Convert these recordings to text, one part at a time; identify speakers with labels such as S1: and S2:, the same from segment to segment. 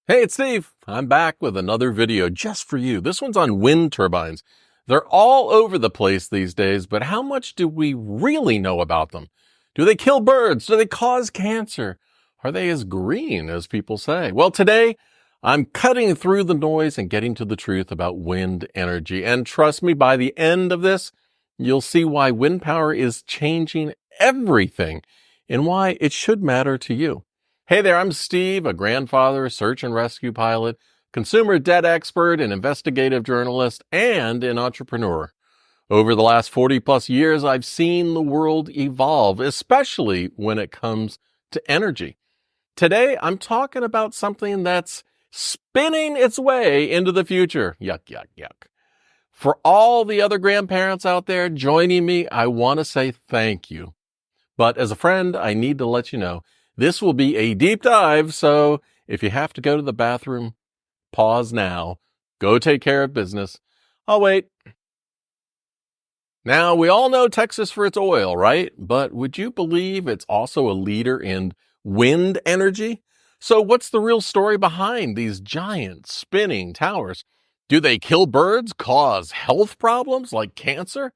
S1: Hey, it's Steve. I'm back with another video just for you. This one's on wind turbines. They're all over the place these days, but how much do we really know about them? Do they kill birds? Do they cause cancer? Are they as green as people say? Well, today I'm cutting through the noise and getting to the truth about wind energy. And trust me, by the end of this, you'll see why wind power is changing everything and why it should matter to you. Hey there, I'm Steve, a grandfather, search and rescue pilot, consumer debt expert, an investigative journalist, and an entrepreneur. Over the last 40 plus years, I've seen the world evolve, especially when it comes to energy. Today, I'm talking about something that's spinning its way into the future. Yuck, yuck, yuck. For all the other grandparents out there joining me, I want to say thank you. But as a friend, I need to let you know, this will be a deep dive, so if you have to go to the bathroom, pause now. Go take care of business. I'll wait. Now, we all know Texas for its oil, right? But would you believe it's also a leader in wind energy? So what's the real story behind these giant spinning towers? Do they kill birds, cause health problems like cancer,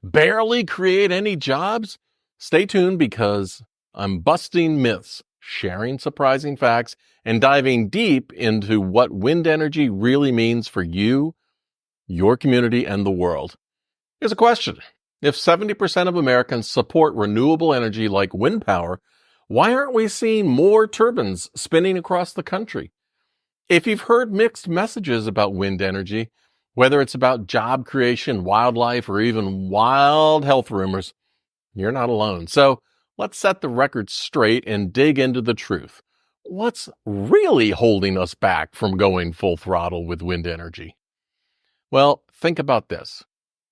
S1: barely create any jobs? Stay tuned because I'm busting myths, sharing surprising facts, and diving deep into what wind energy really means for you, your community, and the world. Here's a question. If 70% of Americans support renewable energy like wind power, why aren't we seeing more turbines spinning across the country? If you've heard mixed messages about wind energy, whether it's about job creation, wildlife, or even wild health rumors, you're not alone. So let's set the record straight and dig into the truth. What's really holding us back from going full throttle with wind energy? Well, think about this.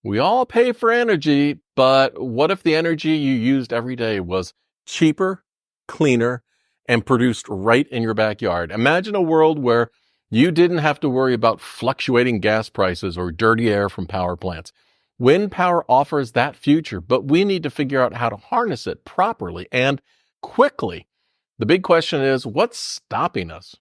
S1: We all pay for energy, but what if the energy you used every day was cheaper, cleaner, and produced right in your backyard? Imagine a world where you didn't have to worry about fluctuating gas prices or dirty air from power plants. Wind power offers that future, but we need to figure out how to harness it properly and quickly. The big question is, what's stopping us?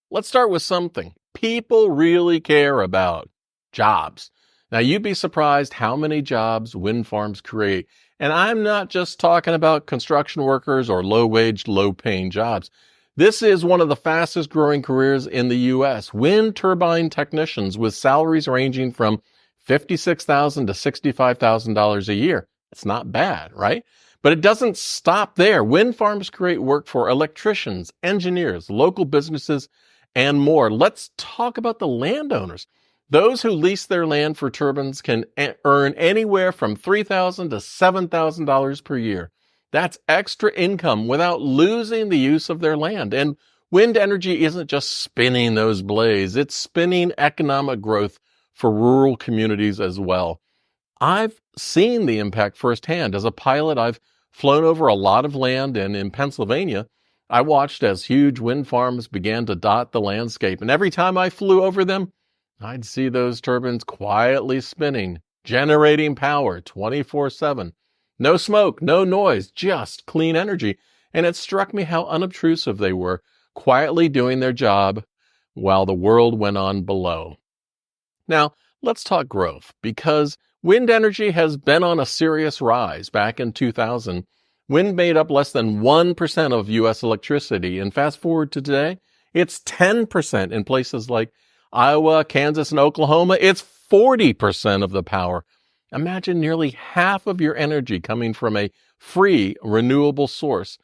S1: Let's start with something people really care about: jobs. Now, you'd be surprised how many jobs wind farms create. And I'm not just talking about construction workers or low-wage, low-paying jobs. This is one of the fastest growing careers in the U.S. Wind turbine technicians with salaries ranging from $56,000 to $65,000 a year. It's not bad, right? But it doesn't stop there. Wind farms create work for electricians, engineers, local businesses, and more. Let's talk about the landowners. Those who lease their land for turbines can earn anywhere from $3,000 to $7,000 per year. That's extra income without losing the use of their land. And wind energy isn't just spinning those blades, it's spinning economic growth for rural communities as well. I've seen the impact firsthand. As a pilot, I've flown over a lot of land, and in Pennsylvania, I watched as huge wind farms began to dot the landscape. And every time I flew over them, I'd see those turbines quietly spinning, generating power 24/7. No smoke, no noise, just clean energy. And it struck me how unobtrusive they were, quietly doing their job while the world went on below. Now, let's talk growth, because wind energy has been on a serious rise. Back in 2000, wind made up less than 1% of U.S. electricity. And fast forward to today, it's 10% in places like Iowa, Kansas, and Oklahoma. It's 40% of the power. Imagine nearly half of your energy coming from a free, renewable source.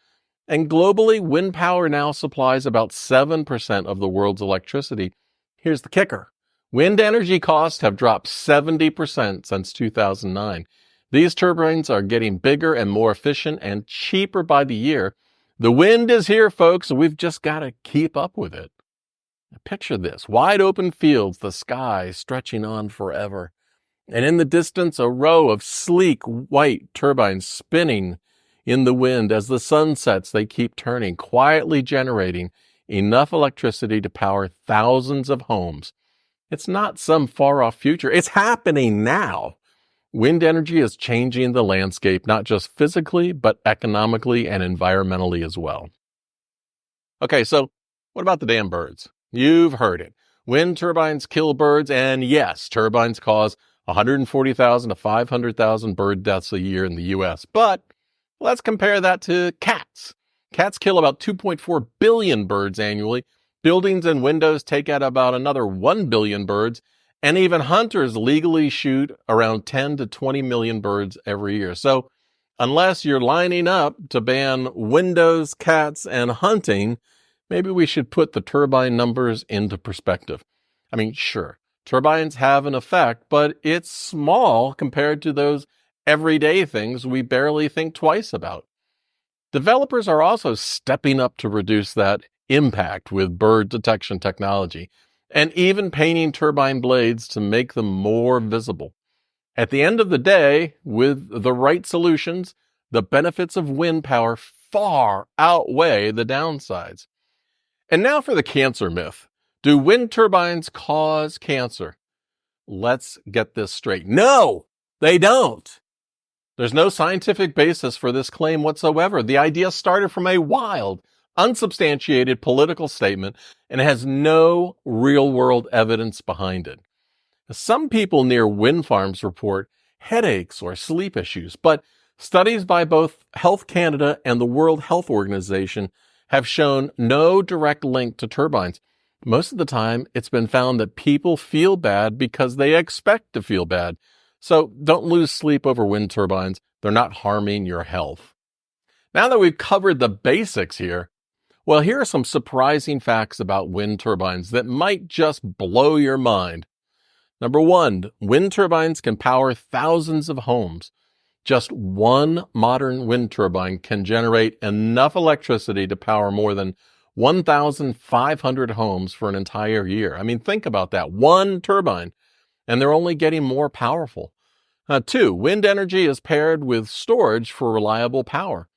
S1: And globally, wind power now supplies about 7% of the world's electricity. Here's the kicker. Wind energy costs have dropped 70% since 2009. These turbines are getting bigger and more efficient and cheaper by the year. The wind is here, folks, and we've just got to keep up with it. Picture this: wide open fields, the sky stretching on forever. And in the distance, a row of sleek white turbines spinning in the wind. As the sun sets, they keep turning, quietly generating enough electricity to power thousands of homes. It's not some far-off future. It's happening now. Wind energy is changing the landscape, not just physically, but economically and environmentally as well. Okay, so What about the damn birds? You've heard it. Wind turbines kill birds, and yes, turbines cause 140,000 to 500,000 bird deaths a year in the U.S. But let's compare that to cats. Cats kill about 2.4 billion birds annually. Buildings and windows take out about another 1 billion birds, and even hunters legally shoot around 10 to 20 million birds every year. So unless you're lining up to ban windows, cats, and hunting, maybe we should put the turbine numbers into perspective. I mean, sure, turbines have an effect, but it's small compared to those everyday things we barely think twice about. Developers are also stepping up to reduce that impact with bird detection technology and even painting turbine blades to make them more visible. At the end of the day, with the right solutions, the benefits of wind power far outweigh the downsides. And now for the cancer myth. Do wind turbines cause cancer? Let's get this straight. No, they don't. There's no scientific basis for this claim whatsoever. The idea started from a wild, unsubstantiated political statement and has no real-world evidence behind it. Some people near wind farms report headaches or sleep issues, but studies by both Health Canada and the World Health Organization have shown no direct link to turbines. Most of the time, it's been found that people feel bad because they expect to feel bad. So don't lose sleep over wind turbines. They're not harming your health. Now that we've covered the basics here, well, here are some surprising facts about wind turbines that might just blow your mind. Number one, wind turbines can power thousands of homes. Just one modern wind turbine can generate enough electricity to power more than 1,500 homes for an entire year. I mean, think about that. One turbine. And they're only getting more powerful. Two, wind energy is paired with storage for reliable power.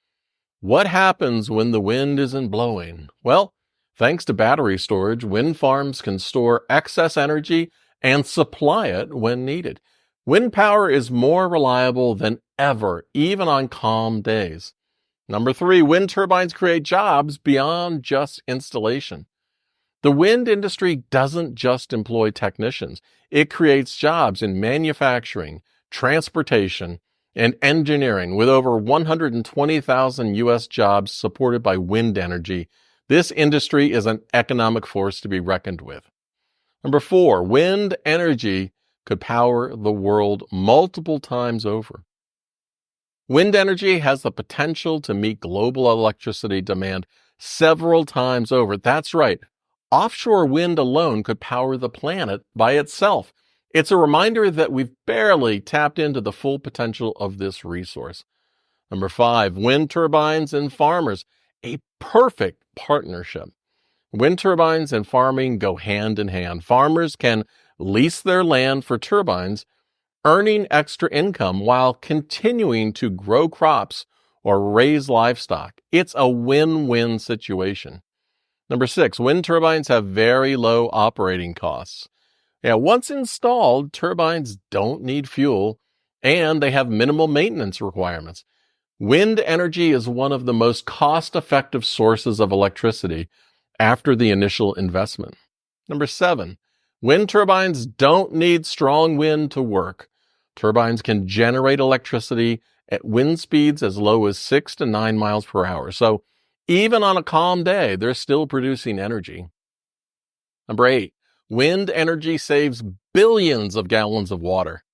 S1: What happens when the wind isn't blowing? Well, thanks to battery storage, wind farms can store excess energy and supply it when needed. Wind power is more reliable than ever, even on calm days. Number three, wind turbines create jobs beyond just installation. The wind industry doesn't just employ technicians. It creates jobs in manufacturing, transportation, and engineering with over 120,000 U.S. jobs supported by wind energy. This industry is an economic force to be reckoned with. Number four, wind energy could power the world multiple times over. Wind energy has the potential to meet global electricity demand several times over. That's right. Offshore wind alone could power the planet by itself. It's a reminder that we've barely tapped into the full potential of this resource. Number five, wind turbines and farmers, a perfect partnership. Wind turbines and farming go hand in hand. Farmers can lease their land for turbines, earning extra income while continuing to grow crops or raise livestock. It's a win-win situation. Number six, wind turbines have very low operating costs. Once installed, turbines don't need fuel, and they have minimal maintenance requirements. Wind energy is one of the most cost-effective sources of electricity after the initial investment. Number seven, wind turbines don't need strong wind to work. Turbines can generate electricity at wind speeds as low as 6 to 9 miles per hour. So even on a calm day, they're still producing energy. Number eight, wind energy saves billions of gallons of water.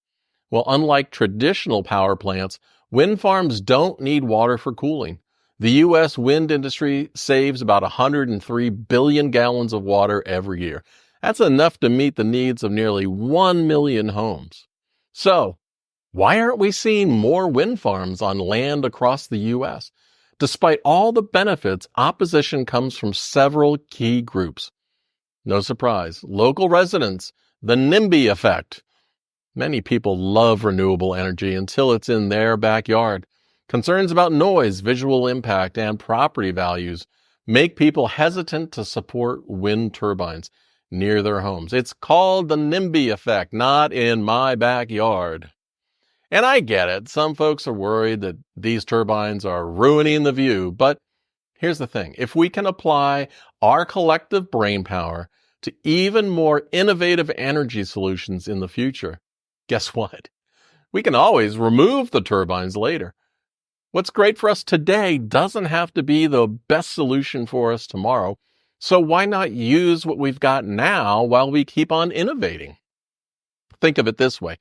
S1: Well, unlike traditional power plants, wind farms don't need water for cooling. The U.S. wind industry saves about 103 billion gallons of water every year. That's enough to meet the needs of nearly 1 million homes. So, why aren't we seeing more wind farms on land across the U.S.? Despite all the benefits, opposition comes from several key groups. No surprise, local residents, the NIMBY effect. Many people love renewable energy until it's in their backyard. Concerns about noise, visual impact, and property values make people hesitant to support wind turbines near their homes. It's called the NIMBY effect, not in my backyard. And I get it. Some folks are worried that these turbines are ruining the view, but Here's the thing. If we can apply our collective brain power to even more innovative energy solutions in the future, guess what? We can always remove the turbines later. What's great for us today doesn't have to be the best solution for us tomorrow. So why not use what we've got now while we keep on innovating? Think of it this way.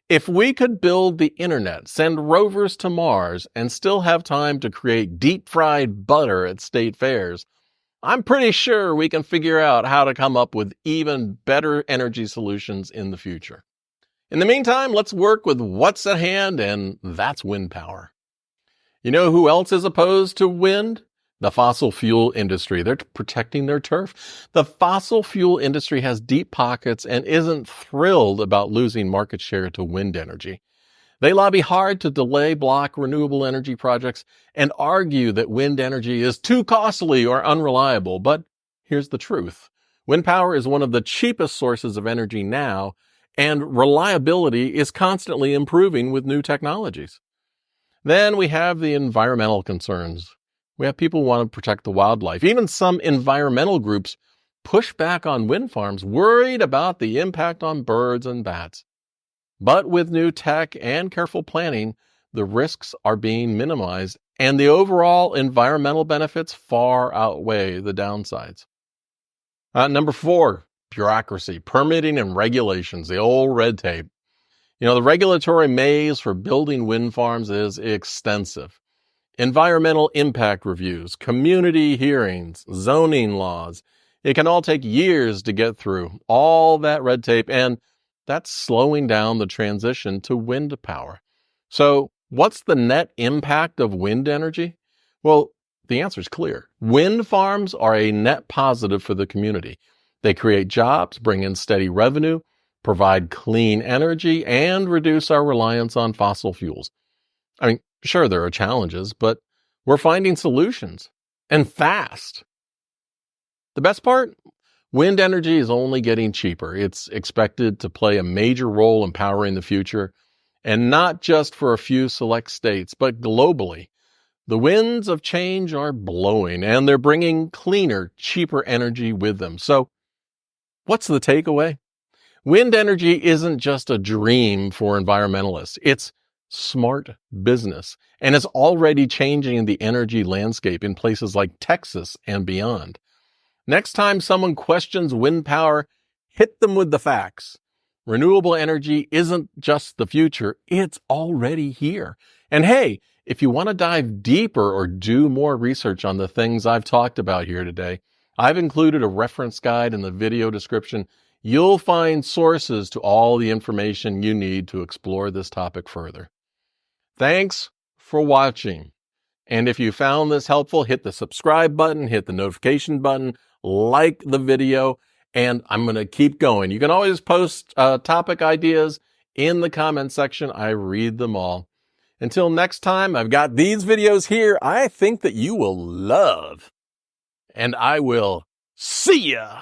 S1: If we could build the internet, send rovers to Mars, and still have time to create deep-fried butter at state fairs, I'm pretty sure we can figure out how to come up with even better energy solutions in the future. In the meantime, let's work with what's at hand, and that's wind power. You know who else is opposed to wind? The fossil fuel industry. They're protecting their turf. The fossil fuel industry has deep pockets and isn't thrilled about losing market share to wind energy. They lobby hard to block renewable energy projects and argue that wind energy is too costly or unreliable. But here's the truth. Wind power is one of the cheapest sources of energy now, and reliability is constantly improving with new technologies. Then we have the environmental concerns. We have people who want to protect the wildlife. Even some environmental groups push back on wind farms, worried about the impact on birds and bats. But with new tech and careful planning, the risks are being minimized, and the overall environmental benefits far outweigh the downsides. Number 4, bureaucracy, permitting and regulations, the old red tape. The regulatory maze for building wind farms is extensive. Environmental impact reviews, community hearings, zoning laws. It can all take years to get through all that red tape, and that's slowing down the transition to wind power. So what's the net impact of wind energy? Well, the answer is clear. Wind farms are a net positive for the community. They create jobs, bring in steady revenue, provide clean energy, and reduce our reliance on fossil fuels. Sure, there are challenges, but we're finding solutions, and fast. The best part? Wind energy is only getting cheaper. It's expected to play a major role in powering the future, and not just for a few select states, but globally. The winds of change are blowing, and they're bringing cleaner, cheaper energy with them. So, what's the takeaway? Wind energy isn't just a dream for environmentalists. It's smart business, and it's already changing the energy landscape in places like Texas and beyond. Next time someone questions wind power, hit them with the facts. Renewable energy isn't just the future, it's already here. And hey, if you want to dive deeper or do more research on the things I've talked about here today, I've included a reference guide in the video description. You'll find sources to all the information you need to explore this topic further. Thanks for watching. And if you found this helpful, hit the subscribe button, hit the notification button, like the video, and I'm going to keep going. You can always post topic ideas in the comment section. I read them all. Until next time, I've got these videos here I think that you will love. And I will see ya.